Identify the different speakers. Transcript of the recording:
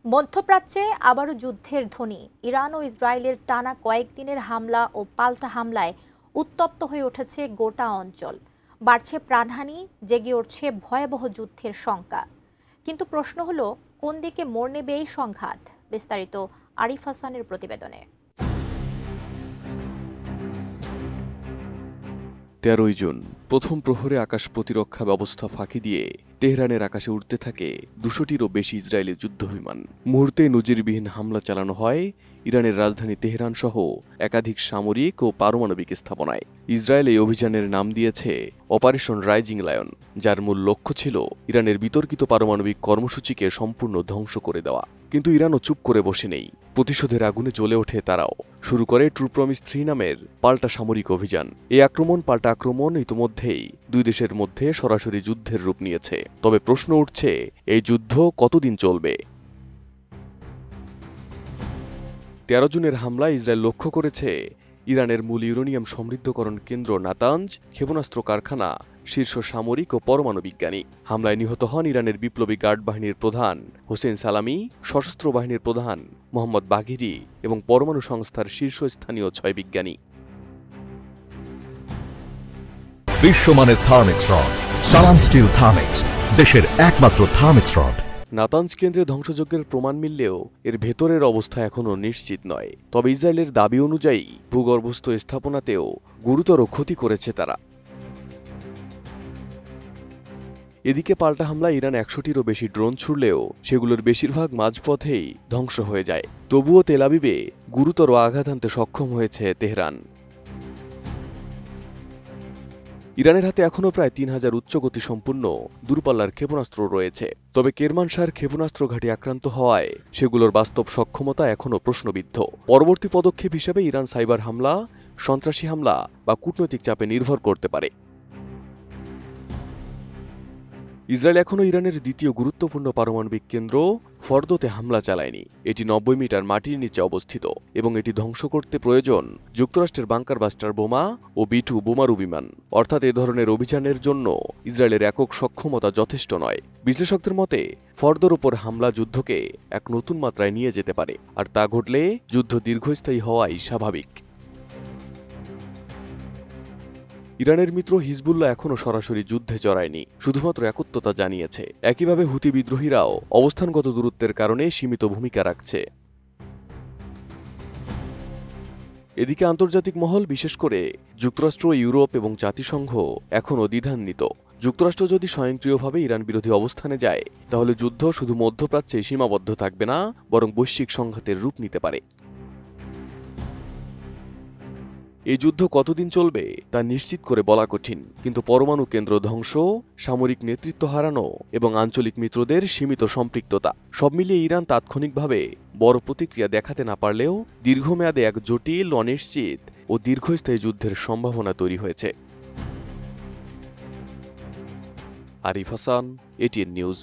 Speaker 1: মধ্যপ্রাচ্যে আবারও যুদ্ধের ধ্বনি। ইরান ও ইসরায়েলের টানা কয়েকদিনের হামলা ও পাল্টা হামলায় উত্তপ্ত হয়ে উঠেছে গোটা অঞ্চল। বাড়ছে প্রাণহানি, জেগে উঠছে ভয়াবহ যুদ্ধের শঙ্কা। কিন্তু প্রশ্ন হলো, কোন দিকে মোড় নেবে এই সংঘাত? বিস্তারিত আরিফ হাসানের প্রতিবেদনে।
Speaker 2: ১৩ জুন প্রথম প্রহরে আকাশ প্রতিরক্ষা ব্যবস্থা ফাঁকি দিয়ে তেহরানের আকাশে উঠতে থাকে ২০০টিরও বেশি ইসরায়েলি যুদ্ধবিমান। মুহূর্তে নজিরবিহীন হামলা চালানো হয় ইরানের রাজধানী তেহরান সহ একাধিক সামরিক ও পারমাণবিক স্থাপনায়। ইসরায়েল এই অভিযানের নাম দিয়েছে অপারেশন রাইজিং লায়ন, যার মূল লক্ষ্য ছিল ইরানের বিতর্কিত পারমাণবিক কর্মসূচিকে সম্পূর্ণ ধ্বংস করে দেওয়া। কিন্তু ইরানও চুপ করে বসে নেই। প্রতিশোধের আগুনে জ্বলে ওঠে তারাও। শুরু করে ট্রু প্রমিস 3 নামের পাল্টা সামরিক অভিযান। এই আক্রমণ পাল্টা আক্রমণ ইতিমধ্যেই দুই দেশের মধ্যে সরাসরি যুদ্ধের রূপ নিয়েছে। তবে প্রশ্ন উঠছে, এই যুদ্ধ কতদিন চলবে? ১৩ জুনের হামলায় ইসরায়েল লক্ষ্য করেছে ইরানের মূল ইউরেনিয়াম সমৃদ্ধকরণ কেন্দ্র নাতাঞ্জ, ক্ষেপণাস্ত্র কারখানা, শীর্ষ সামরিক ও পরমাণু বিজ্ঞানী। হামলায় নিহত হন ইরানের বিপ্লবী গার্ড বাহিনীর প্রধান হোসেন সালামি, সশস্ত্র বাহিনীর প্রধান মোহাম্মদ বাঘিরি এবং পরমাণু সংস্থার শীর্ষস্থানীয় ৬ বিজ্ঞানী।
Speaker 3: বিশ্বমানের থার্মিক্স রড, সালাম স্টিল থার্মিক্স, দেশের একমাত্র থার্মিক্স রড।
Speaker 2: নাতাঞ্জ কেন্দ্রে ধ্বংসযজ্ঞের প্রমাণ মিললেও এর ভেতরের অবস্থা এখনও নিশ্চিত নয়। তবে ইসরায়েলের দাবি অনুযায়ী ভূগর্ভস্থ স্থাপনাতেও গুরুতর ক্ষতি করেছে তারা। এদিকে পাল্টা হামলায় ইরান ১০০টিরও বেশি ড্রোন ছুড়লেও সেগুলোর বেশিরভাগ মাঝপথেই ধ্বংস হয়ে যায়। তবুও তেল আবিবে গুরুতর আঘাত হানতে সক্ষম হয়েছে তেহরান। ইরানের হাতে এখনও প্রায় ৩,০০০ উচ্চগতি সম্পূর্ণ দূরপাল্লার ক্ষেপণাস্ত্র রয়েছে। তবে কেরমানশার ক্ষেপণাস্ত্র ঘাঁটি আক্রান্ত হওয়ায় সেগুলোর বাস্তব সক্ষমতা এখনও প্রশ্নবিদ্ধ। পরবর্তী পদক্ষেপ হিসেবে ইরান সাইবার হামলা, সন্ত্রাসী হামলা বা কূটনৈতিক চাপে নির্ভর করতে পারে। ইসরায়েল এখনও ইরানের দ্বিতীয় গুরুত্বপূর্ণ পারমাণবিক কেন্দ্র ফর্দোতে হামলা চালায়নি। এটি ৯০ মিটার মাটির নিচে অবস্থিত এবং এটি ধ্বংস করতে প্রয়োজন যুক্তরাষ্ট্রের বাংকার বাস্টার বোমা ও B-2 বোমারু বিমান। অর্থাৎ এ ধরনের অভিযানের জন্য ইসরায়েলের একক সক্ষমতা যথেষ্ট নয়। বিশ্লেষকদের মতে ফর্দোর ওপর হামলা যুদ্ধকে এক নতুন মাত্রায় নিয়ে যেতে পারে, আর তা ঘটলে যুদ্ধ দীর্ঘস্থায়ী হওয়াই স্বাভাবিক। ইরানের মিত্র হিজবুল্লাহ এখনও সরাসরি যুদ্ধে জড়ায়নি, শুধুমাত্র একত্বতা জানিয়েছে। একইভাবে হুতি বিদ্রোহীরাও অবস্থানগত দূরত্বের কারণে সীমিত ভূমিকা রাখছে। এদিকে আন্তর্জাতিক মহল, বিশেষ করে যুক্তরাষ্ট্র, ইউরোপ এবং জাতিসংঘ এখনও দ্বিধান্বিত। যুক্তরাষ্ট্র যদি স্বয়ংক্রিয়ভাবে ইরান বিরোধী অবস্থানে যায়, তাহলে যুদ্ধ শুধু মধ্যপ্রাচ্যে সীমাবদ্ধ থাকবে না, বরং বৈশ্বিক সংঘাতের রূপ নিতে পারে। এই যুদ্ধ কতদিন চলবে তা নিশ্চিত করে বলা কঠিন, কিন্তু পরমাণু কেন্দ্র ধ্বংস, সামরিক নেতৃত্ব হারানো এবং আঞ্চলিক মিত্রদের সীমিত সম্পৃক্ততা সব মিলিয়ে ইরান তাৎক্ষণিকভাবে বড় প্রতিক্রিয়া দেখাতে না পারলেও দীর্ঘমেয়াদে এক জটিল, অনিশ্চিত ও দীর্ঘস্থায়ী যুদ্ধের সম্ভাবনা তৈরি হয়েছে। Arif Hasan, ATN news.